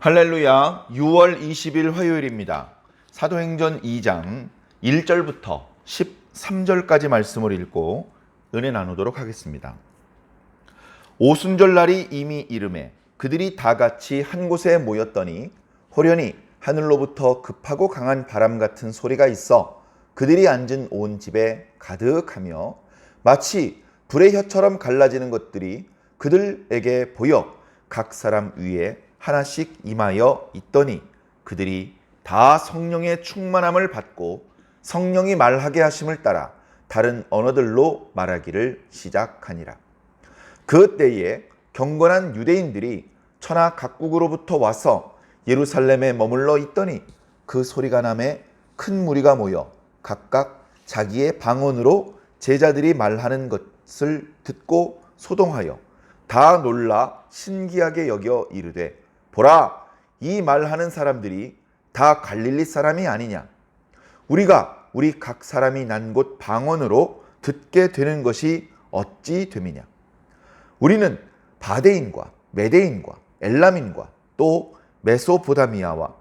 할렐루야. 6월 20일 화요일입니다. 사도행전 2장 1절부터 13절까지 말씀을 읽고 은혜 나누도록 하겠습니다. 오순절 날이 이미 이르매 그들이 다 같이 한 곳에 모였더니 호련히 하늘로부터 급하고 강한 바람 같은 소리가 있어 그들이 앉은 온 집에 가득하며 마치 불의 혀처럼 갈라지는 것들이 그들에게 보여 각 사람 위에 하나씩 임하여 있더니 그들이 다 성령의 충만함을 받고 성령이 말하게 하심을 따라 다른 언어들로 말하기를 시작하니라. 그 때에 경건한 유대인들이 천하 각국으로부터 와서 예루살렘에 머물러 있더니 그 소리가 나매 큰 무리가 모여 각각 자기의 방언으로 제자들이 말하는 것을 듣고 소동하여 다 놀라 신기하게 여겨 이르되 보라, 이 말하는 사람들이 다 갈릴리 사람이 아니냐? 우리가 우리 각 사람이 난 곳 방언으로 듣게 되는 것이 어찌 됨이냐? 우리는 바데인과 메데인과 엘람인과 또 메소포다미아와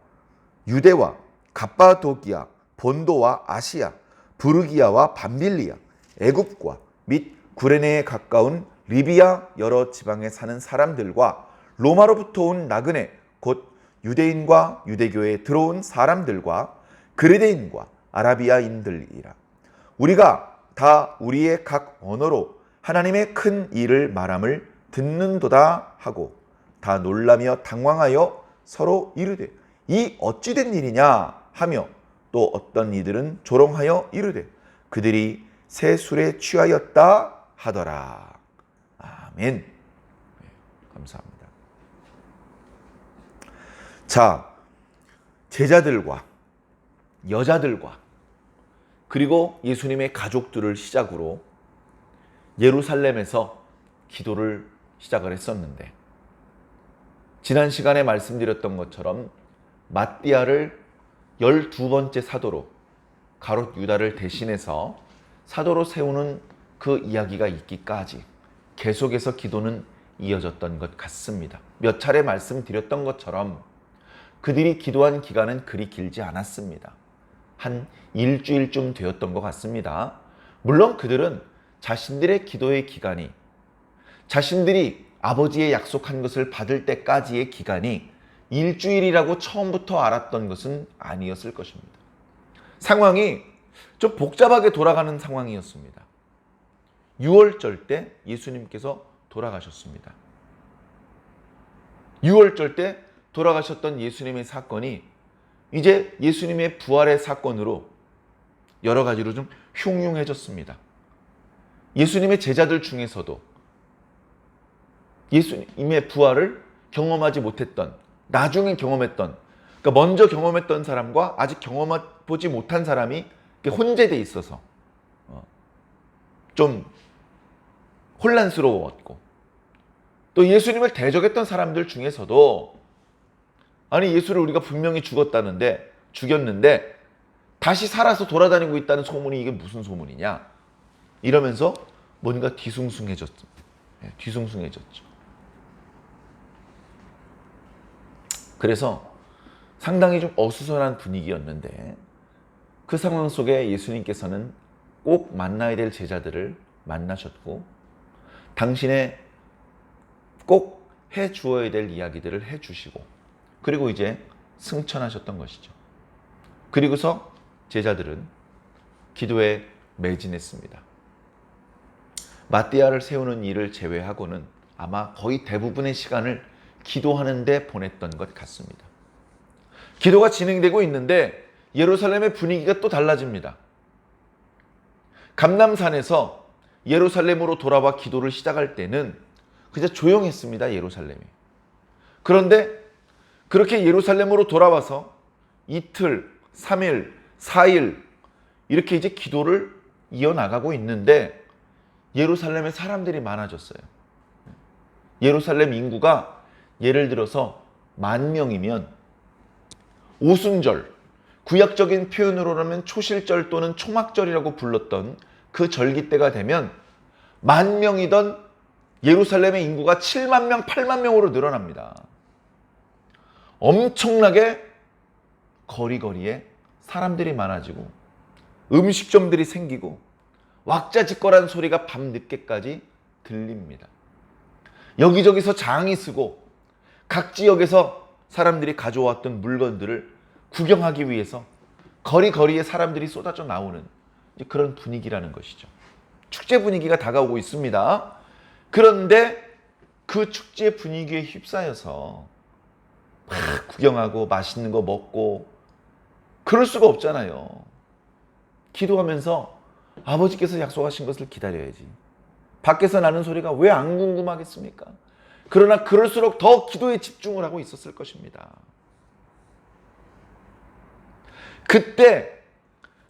유대와 갑바도기아, 본도와 아시아, 부르기아와 밤빌리아, 애굽과 및 구레네에 가까운 리비아 여러 지방에 사는 사람들과 로마로부터 온 나그네 곧 유대인과 유대교에 들어온 사람들과 그레데인과 아라비아인들이라. 우리가 다 우리의 각 언어로 하나님의 큰 일을 말함을 듣는도다 하고 다 놀라며 당황하여 서로 이르되 이 어찌 된 일이냐 하며 또 어떤 이들은 조롱하여 이르되 그들이 새 술에 취하였다 하더라. 아멘. 감사합니다. 자, 제자들과 여자들과 그리고 예수님의 가족들을 시작으로 예루살렘에서 기도를 시작을 했었는데 지난 시간에 말씀드렸던 것처럼 마띠아를 12번째 사도로 가롯 유다를 대신해서 사도로 세우는 그 이야기가 있기까지 계속해서 기도는 이어졌던 것 같습니다. 몇 차례 말씀드렸던 것처럼 그들이 기도한 기간은 그리 길지 않았습니다. 한 일주일쯤 되었던 것 같습니다. 물론 그들은 자신들의 기도의 기간이 자신들이 아버지의 약속한 것을 받을 때까지의 기간이 일주일이라고 처음부터 알았던 것은 아니었을 것입니다. 상황이 좀 복잡하게 돌아가는 상황이었습니다. 6월절 때 예수님께서 돌아가셨습니다. 6월절 때 돌아가셨던 예수님의 사건이 이제 예수님의 부활의 사건으로 여러 가지로 좀 흉흉해졌습니다. 예수님의 제자들 중에서도 예수님의 부활을 경험하지 못했던, 나중에 경험했던, 그러니까 먼저 경험했던 사람과 아직 경험해보지 못한 사람이 혼재돼 있어서 좀 혼란스러웠고, 또 예수님을 대적했던 사람들 중에서도 아니 예수를 우리가 분명히 죽였는데 다시 살아서 돌아다니고 있다는 소문이 이게 무슨 소문이냐 이러면서 뭔가 뒤숭숭해졌죠. 그래서 상당히 좀 어수선한 분위기였는데 그 상황 속에 예수님께서는 꼭 만나야 될 제자들을 만나셨고 당신의 꼭 해주어야 될 이야기들을 해주시고 그리고 이제 승천하셨던 것이죠. 그리고서 제자들은 기도에 매진했습니다. 마띠아를 세우는 일을 제외하고는 아마 거의 대부분의 시간을 기도하는 데 보냈던 것 같습니다. 기도가 진행되고 있는데 예루살렘의 분위기가 또 달라집니다. 감람산에서 예루살렘으로 돌아와 기도를 시작할 때는 그냥 조용했습니다. 예루살렘이. 그런데 그렇게 예루살렘으로 돌아와서 이틀, 3일, 4일 이렇게 이제 기도를 이어나가고 있는데 예루살렘에 사람들이 많아졌어요. 예루살렘 인구가 예를 들어서 10,000명이면 오순절, 구약적인 표현으로라면 초실절 또는 초막절이라고 불렀던 그 절기 때가 되면 10,000명이던 예루살렘의 인구가 70,000명, 80,000명으로 늘어납니다. 엄청나게 거리거리에 사람들이 많아지고 음식점들이 생기고 왁자지껄한 소리가 밤늦게까지 들립니다. 여기저기서 장이 쓰고 각 지역에서 사람들이 가져왔던 물건들을 구경하기 위해서 거리거리에 사람들이 쏟아져 나오는 그런 분위기라는 것이죠. 축제 분위기가 다가오고 있습니다. 그런데 그 축제 분위기에 휩싸여서 막 구경하고 맛있는 거 먹고 그럴 수가 없잖아요. 기도하면서 아버지께서 약속하신 것을 기다려야지. 밖에서 나는 소리가 왜 안 궁금하겠습니까? 그러나 그럴수록 더 기도에 집중을 하고 있었을 것입니다. 그때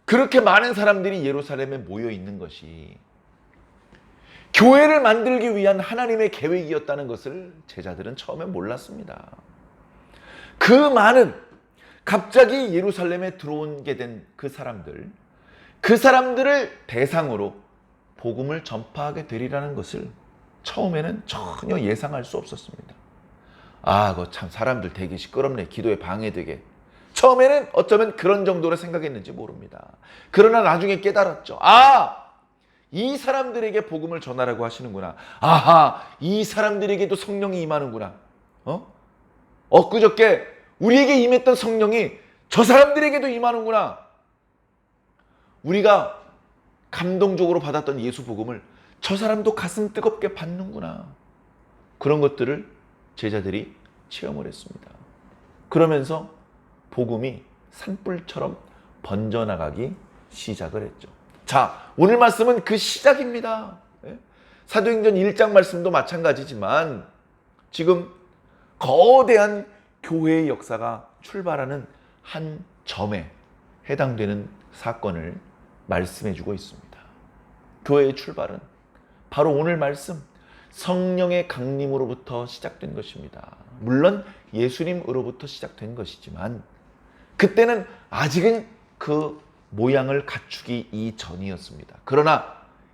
그렇게 많은 사람들이 예루살렘에 모여 있는 것이 교회를 만들기 위한 하나님의 계획이었다는 것을 제자들은 처음에 몰랐습니다. 그 많은 갑자기 예루살렘에 들어오게 된 그 사람들을 대상으로 복음을 전파하게 되리라는 것을 처음에는 전혀 예상할 수 없었습니다. 아, 그거 참 사람들 되게 시끄럽네. 기도에 방해되게. 처음에는 어쩌면 그런 정도로 생각했는지 모릅니다. 그러나 나중에 깨달았죠. 아! 이 사람들에게 복음을 전하라고 하시는구나. 아하! 이 사람들에게도 성령이 임하는구나. 엊그저께 우리에게 임했던 성령이 저 사람들에게도 임하는구나. 우리가 감동적으로 받았던 예수 복음을 저 사람도 가슴 뜨겁게 받는구나. 그런 것들을 제자들이 체험을 했습니다. 그러면서 복음이 산불처럼 번져나가기 시작을 했죠. 자, 오늘 말씀은 그 시작입니다. 사도행전 1장 말씀도 마찬가지지만 지금 거대한 교회의 역사가 출발하는 한 점에 해당되는 사건을 말씀해주고 있습니다. 교회의 출발은 바로 오늘 말씀 성령의 강림으로부터 시작된 것입니다. 물론 예수님으로부터 시작된 것이지만 그때는 아직은 그 모양을 갖추기 이전이었습니다. 그러나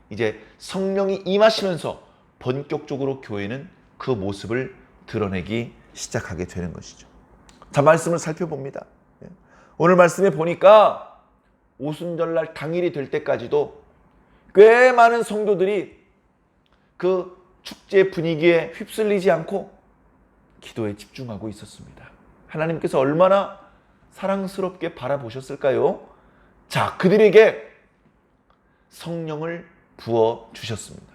이제 성령이 임하시면서 본격적으로 교회는 그 모습을 드러내기 시작하게 되는 것이죠. 자, 말씀을 살펴봅니다. 오늘 말씀에 보니까 오순절날 당일이 될 때까지도 꽤 많은 성도들이 그 축제 분위기에 휩쓸리지 않고 기도에 집중하고 있었습니다. 하나님께서 얼마나 사랑스럽게 바라보셨을까요? 자, 그들에게 성령을 부어 주셨습니다.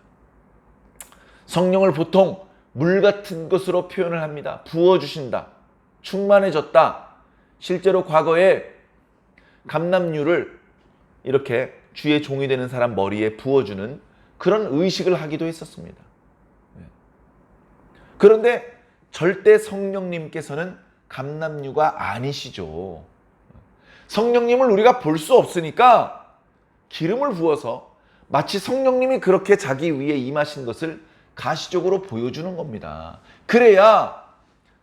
성령을 보통 물 같은 것으로 표현을 합니다. 부어 주신다. 충만해졌다. 실제로 과거에 감람유를 이렇게 주의 종이 되는 사람 머리에 부어주는 그런 의식을 하기도 했었습니다. 그런데 절대 성령님께서는 감람유가 아니시죠. 성령님을 우리가 볼 수 없으니까 기름을 부어서 마치 성령님이 그렇게 자기 위에 임하신 것을 가시적으로 보여주는 겁니다. 그래야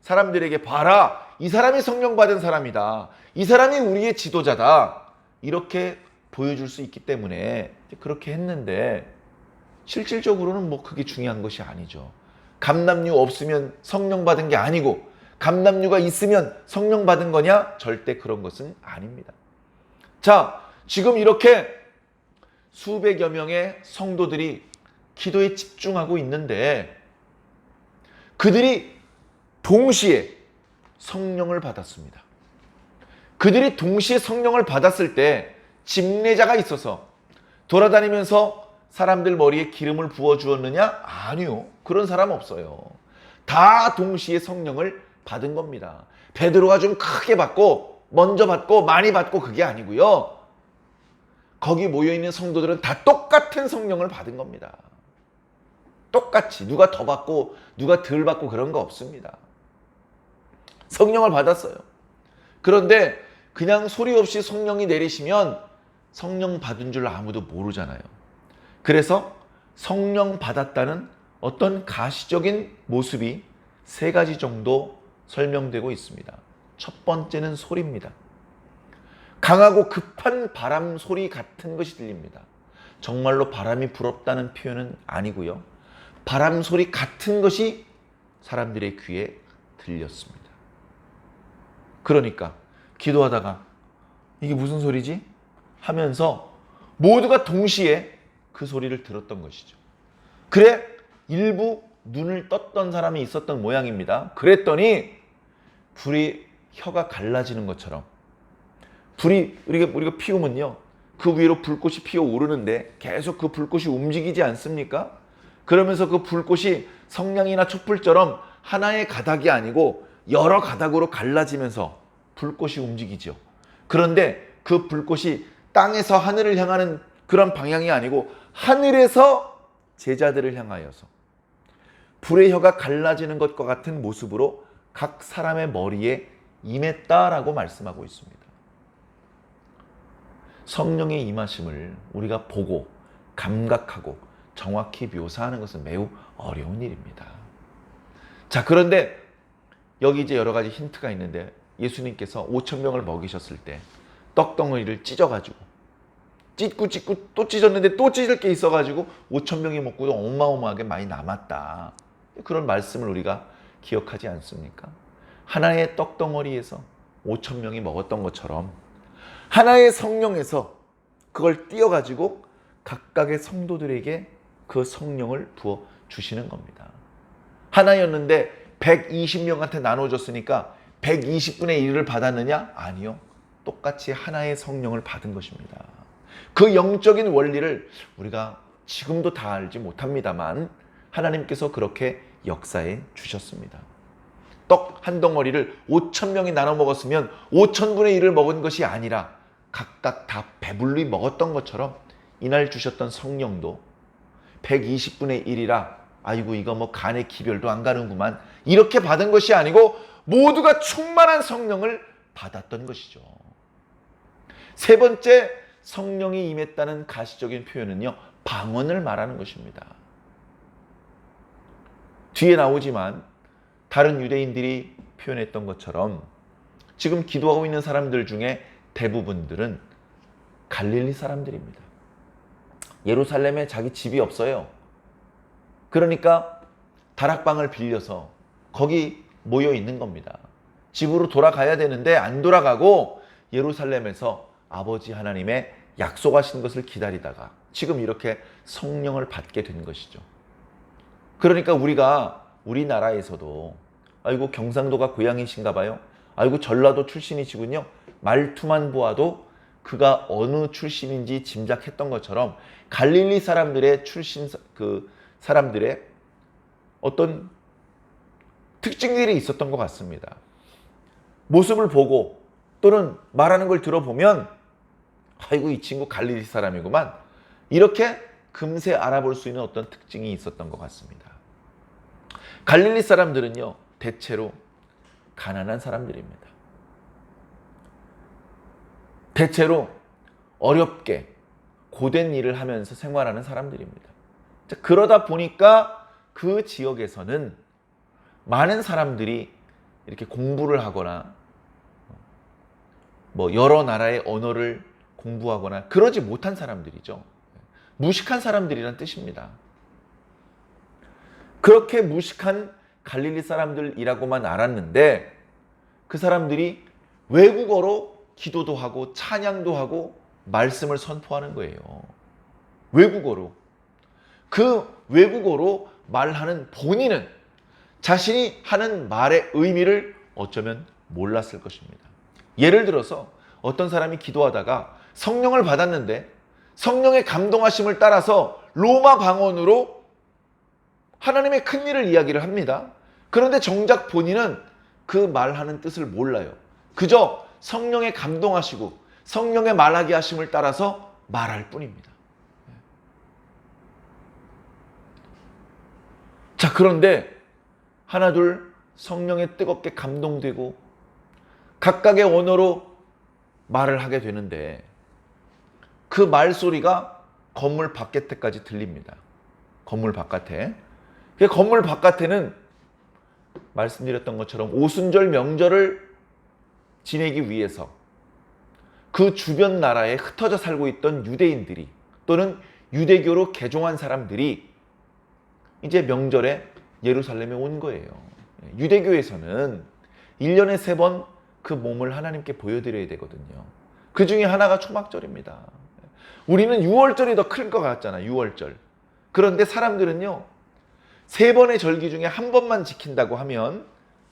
사람들에게 봐라, 이 사람이 성령 받은 사람이다, 이 사람이 우리의 지도자다, 이렇게 보여줄 수 있기 때문에 그렇게 했는데 실질적으로는 뭐 그게 중요한 것이 아니죠. 감람유 없으면 성령 받은 게 아니고 감람유가 있으면 성령 받은 거냐? 절대 그런 것은 아닙니다. 자, 지금 이렇게 수백여 명의 성도들이 기도에 집중하고 있는데 그들이 동시에 성령을 받았습니다. 그들이 동시에 성령을 받았을 때 집례자가 있어서 돌아다니면서 사람들 머리에 기름을 부어 주었느냐? 아니요. 그런 사람 없어요. 다 동시에 성령을 받은 겁니다. 베드로가 좀 크게 받고 먼저 받고 많이 받고 그게 아니고요. 거기 모여있는 성도들은 다 똑같은 성령을 받은 겁니다. 똑같이 누가 더 받고 누가 덜 받고 그런 거 없습니다. 성령을 받았어요. 그런데 그냥 소리 없이 성령이 내리시면 성령 받은 줄 아무도 모르잖아요. 그래서 성령 받았다는 어떤 가시적인 모습이 세 가지 정도 설명되고 있습니다. 첫 번째는 소리입니다. 강하고 급한 바람 소리 같은 것이 들립니다. 정말로 바람이 불었다는 표현은 아니고요. 바람 소리 같은 것이 사람들의 귀에 들렸습니다. 그러니까 기도하다가 이게 무슨 소리지? 하면서 모두가 동시에 그 소리를 들었던 것이죠. 그래 일부 눈을 떴던 사람이 있었던 모양입니다. 그랬더니 불이 혀가 갈라지는 것처럼 불이 우리가 피우면요 그 위로 불꽃이 피어오르는데 계속 그 불꽃이 움직이지 않습니까? 그러면서 그 불꽃이 성냥이나 촛불처럼 하나의 가닥이 아니고 여러 가닥으로 갈라지면서 불꽃이 움직이죠. 그런데 그 불꽃이 땅에서 하늘을 향하는 그런 방향이 아니고 하늘에서 제자들을 향하여서 불의 혀가 갈라지는 것과 같은 모습으로 각 사람의 머리에 임했다라고 말씀하고 있습니다. 성령의 임하심을 우리가 보고 감각하고 정확히 묘사하는 것은 매우 어려운 일입니다. 자, 그런데 여기 이제 여러 가지 힌트가 있는데 예수님께서 5천 명을 먹이셨을 때 떡덩어리를 찢어가지고 찢고 또 찢었는데 또 찢을 게 있어가지고 5천 명이 먹고도 어마어마하게 많이 남았다. 그런 말씀을 우리가 기억하지 않습니까? 하나의 떡덩어리에서 5천 명이 먹었던 것처럼 하나의 성령에서 그걸 띄어가지고 각각의 성도들에게 그 성령을 부어 주시는 겁니다. 하나였는데 120명한테 나눠줬으니까 120분의 1을 받았느냐? 아니요. 똑같이 하나의 성령을 받은 것입니다. 그 영적인 원리를 우리가 지금도 다 알지 못합니다만 하나님께서 그렇게 역사해 주셨습니다. 떡 한 덩어리를 5천 명이 나눠 먹었으면 5천분의 1을 먹은 것이 아니라 각각 다 배불리 먹었던 것처럼 이날 주셨던 성령도 120분의 1이라 아이고 이거 뭐 간의 기별도 안 가는구만 이렇게 받은 것이 아니고 모두가 충만한 성령을 받았던 것이죠. 세 번째 성령이 임했다는 가시적인 표현은요, 방언을 말하는 것입니다. 뒤에 나오지만 다른 유대인들이 표현했던 것처럼 지금 기도하고 있는 사람들 중에 대부분들은 갈릴리 사람들입니다. 예루살렘에 자기 집이 없어요. 그러니까 다락방을 빌려서 거기 모여 있는 겁니다. 집으로 돌아가야 되는데 안 돌아가고 예루살렘에서 아버지 하나님의 약속하신 것을 기다리다가 지금 이렇게 성령을 받게 된 것이죠. 그러니까 우리나라에서도 아이고 경상도가 고향이신가 봐요. 아이고 전라도 출신이시군요. 말투만 보아도 그가 어느 출신인지 짐작했던 것처럼 갈릴리 사람들의 사람들의 어떤 특징들이 있었던 것 같습니다. 모습을 보고 또는 말하는 걸 들어보면 아이고 이 친구 갈릴리 사람이구만 이렇게 금세 알아볼 수 있는 어떤 특징이 있었던 것 같습니다. 갈릴리 사람들은요 대체로 가난한 사람들입니다. 대체로 어렵게 고된 일을 하면서 생활하는 사람들입니다. 그러다 보니까 그 지역에서는 많은 사람들이 이렇게 공부를 하거나 뭐 여러 나라의 언어를 공부하거나 그러지 못한 사람들이죠. 무식한 사람들이란 뜻입니다. 그렇게 무식한 갈릴리 사람들이라고만 알았는데 그 사람들이 외국어로 기도도 하고 찬양도 하고 말씀을 선포하는 거예요. 외국어로. 그 외국어로 말하는 본인은 자신이 하는 말의 의미를 어쩌면 몰랐을 것입니다. 예를 들어서 어떤 사람이 기도하다가 성령을 받았는데 성령의 감동하심을 따라서 로마 방언으로 하나님의 큰 일을 이야기를 합니다. 그런데 정작 본인은 그 말하는 뜻을 몰라요. 그저 성령의 감동하시고 성령의 말하게 하심을 따라서 말할 뿐입니다. 자, 그런데 하나둘 성령에 뜨겁게 감동되고 각각의 언어로 말을 하게 되는데 그 말소리가 건물 바깥에까지 들립니다. 건물 바깥에. 그 건물 바깥에는 말씀드렸던 것처럼 오순절 명절을 지내기 위해서 그 주변 나라에 흩어져 살고 있던 유대인들이 또는 유대교로 개종한 사람들이 이제 명절에 예루살렘에 온 거예요. 유대교에서는 1년에 3번 그 몸을 하나님께 보여드려야 되거든요. 그 중에 하나가 초막절입니다. 우리는 유월절이 더 클 것 같잖아, 유월절. 그런데 사람들은요, 3번의 절기 중에 한 번만 지킨다고 하면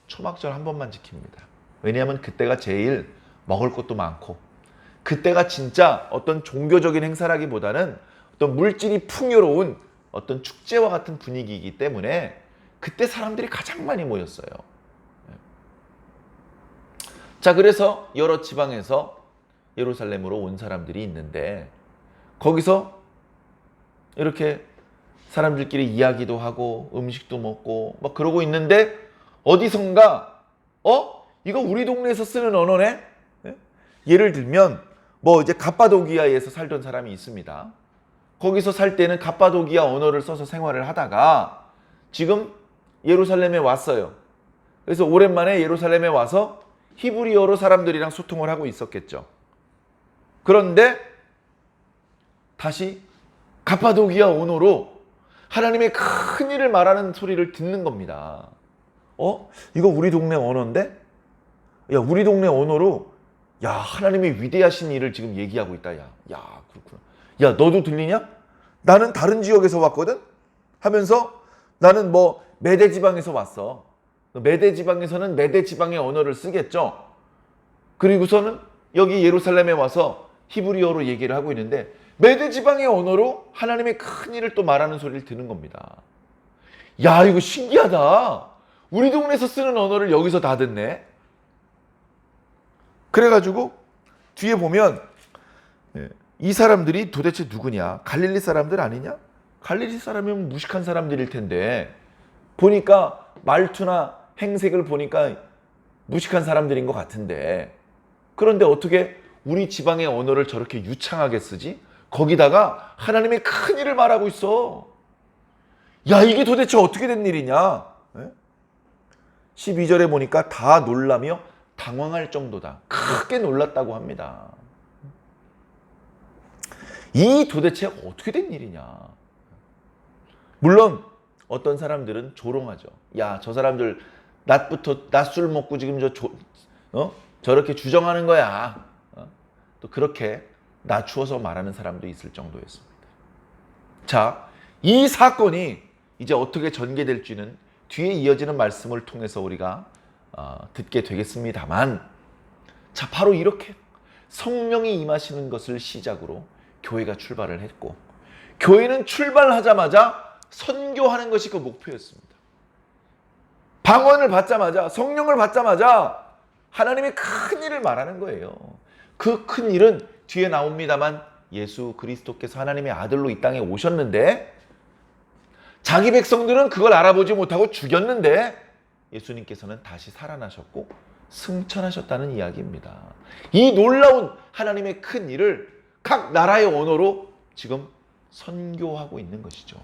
초막절 한 번만 지킵니다. 왜냐하면 그때가 제일 먹을 것도 많고, 그때가 진짜 어떤 종교적인 행사라기보다는 어떤 물질이 풍요로운 어떤 축제와 같은 분위기이기 때문에 그때 사람들이 가장 많이 모였어요. 자, 그래서 여러 지방에서 예루살렘으로 온 사람들이 있는데, 거기서 이렇게 사람들끼리 이야기도 하고 음식도 먹고 막 그러고 있는데, 어디선가 이거 우리 동네에서 쓰는 언어네? 예를 들면 뭐 이제 갑바도기아에서 살던 사람이 있습니다. 거기서 살 때는 갑바도기아 언어를 써서 생활을 하다가 지금 예루살렘에 왔어요. 그래서 오랜만에 예루살렘에 와서 히브리어로 사람들이랑 소통을 하고 있었겠죠. 그런데 다시 갑바도기아 언어로 하나님의 큰 일을 말하는 소리를 듣는 겁니다. 이거 우리 동네 언어인데? 야, 우리 동네 언어로 야, 하나님의 위대하신 일을 지금 얘기하고 있다. 야, 그렇구나. 야, 너도 들리냐? 나는 다른 지역에서 왔거든? 하면서 나는 뭐 메대 지방에서 왔어. 메대 지방에서는 메대 지방의 언어를 쓰겠죠. 그리고서는 여기 예루살렘에 와서 히브리어로 얘기를 하고 있는데 메대 지방의 언어로 하나님의 큰 일을 또 말하는 소리를 듣는 겁니다. 야, 이거 신기하다. 우리 동네에서 쓰는 언어를 여기서 다 듣네. 그래가지고 뒤에 보면 이 사람들이 도대체 누구냐? 갈릴리 사람들 아니냐? 갈릴리 사람이면 무식한 사람들일 텐데 보니까 말투나 행색을 보니까 무식한 사람들인 것 같은데, 그런데 어떻게 우리 지방의 언어를 저렇게 유창하게 쓰지? 거기다가 하나님의 큰 일을 말하고 있어. 야, 이게 도대체 어떻게 된 일이냐? 12절에 보니까 다 놀라며 당황할 정도다. 크게 놀랐다고 합니다. 이 도대체 어떻게 된 일이냐? 물론 어떤 사람들은 조롱하죠. 야, 저 사람들 낮술 먹고 지금 저렇게 주정하는 거야. 또 그렇게 낮추어서 말하는 사람도 있을 정도였습니다. 자, 이 사건이 이제 어떻게 전개될지는 뒤에 이어지는 말씀을 통해서 우리가 듣게 되겠습니다만, 자, 바로 이렇게 성령이 임하시는 것을 시작으로 교회가 출발을 했고, 교회는 출발하자마자 선교하는 것이 그 목표였습니다. 방언을 받자마자, 성령을 받자마자 하나님의 큰 일을 말하는 거예요. 그 큰 일은 뒤에 나옵니다만 예수 그리스도께서 하나님의 아들로 이 땅에 오셨는데 자기 백성들은 그걸 알아보지 못하고 죽였는데 예수님께서는 다시 살아나셨고 승천하셨다는 이야기입니다. 이 놀라운 하나님의 큰 일을 각 나라의 언어로 지금 선교하고 있는 것이죠.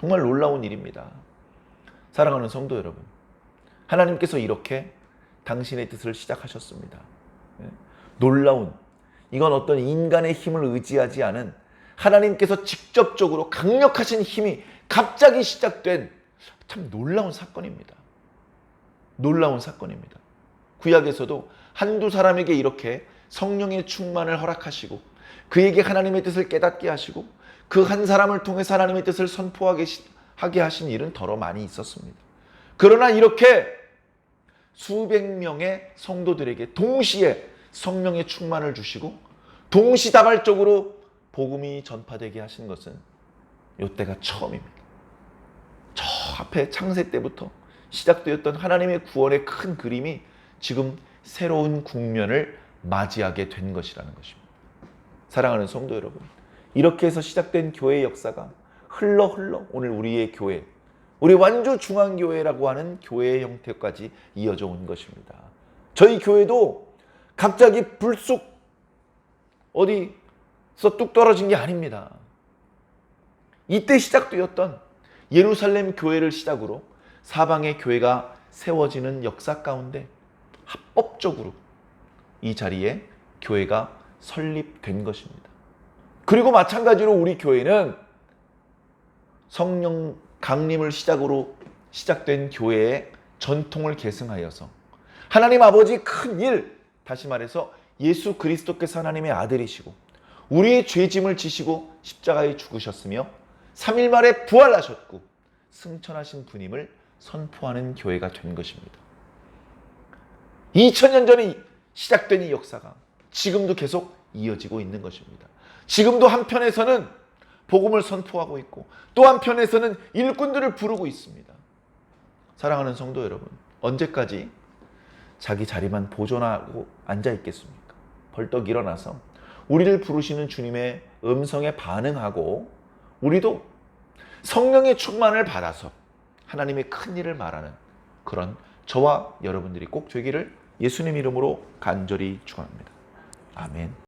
정말 놀라운 일입니다. 사랑하는 성도 여러분, 하나님께서 이렇게 당신의 뜻을 시작하셨습니다. 놀라운, 이건 어떤 인간의 힘을 의지하지 않은 하나님께서 직접적으로 강력하신 힘이 갑자기 시작된 참 놀라운 사건입니다. 놀라운 사건입니다. 구약에서도 한두 사람에게 이렇게 성령의 충만을 허락하시고 그에게 하나님의 뜻을 깨닫게 하시고 그 한 사람을 통해서 하나님의 뜻을 선포하게 하신 일은 더러 많이 있었습니다. 그러나 이렇게 수백 명의 성도들에게 동시에 성령의 충만을 주시고 동시다발적으로 복음이 전파되게 하신 것은 이때가 처음입니다. 저 앞에 창세 때부터 시작되었던 하나님의 구원의 큰 그림이 지금 새로운 국면을 맞이하게 된 것이라는 것입니다. 사랑하는 성도 여러분, 이렇게 해서 시작된 교회의 역사가 흘러 오늘 우리의 교회, 우리 완주 중앙교회라고 하는 교회의 형태까지 이어져 온 것입니다. 저희 교회도 갑자기 불쑥 어디서 뚝 떨어진 게 아닙니다. 이때 시작되었던 예루살렘 교회를 시작으로 사방의 교회가 세워지는 역사 가운데 합법적으로 이 자리에 교회가 설립된 것입니다. 그리고 마찬가지로 우리 교회는 성령 강림을 시작으로 시작된 교회의 전통을 계승하여서 하나님 아버지 큰 일, 다시 말해서 예수 그리스도께서 하나님의 아들이시고 우리의 죄짐을 지시고 십자가에 죽으셨으며 3일 만에 부활하셨고 승천하신 분임을 선포하는 교회가 된 것입니다. 2000년 전에 시작된 이 역사가 지금도 계속 이어지고 있는 것입니다. 지금도 한편에서는 복음을 선포하고 있고 또 한편에서는 일꾼들을 부르고 있습니다. 사랑하는 성도 여러분, 언제까지 자기 자리만 보존하고 앉아 있겠습니까? 벌떡 일어나서 우리를 부르시는 주님의 음성에 반응하고 우리도 성령의 충만을 받아서 하나님의 큰 일을 말하는 그런 저와 여러분들이 꼭 되기를 예수님 이름으로 간절히 축원합니다. 아멘.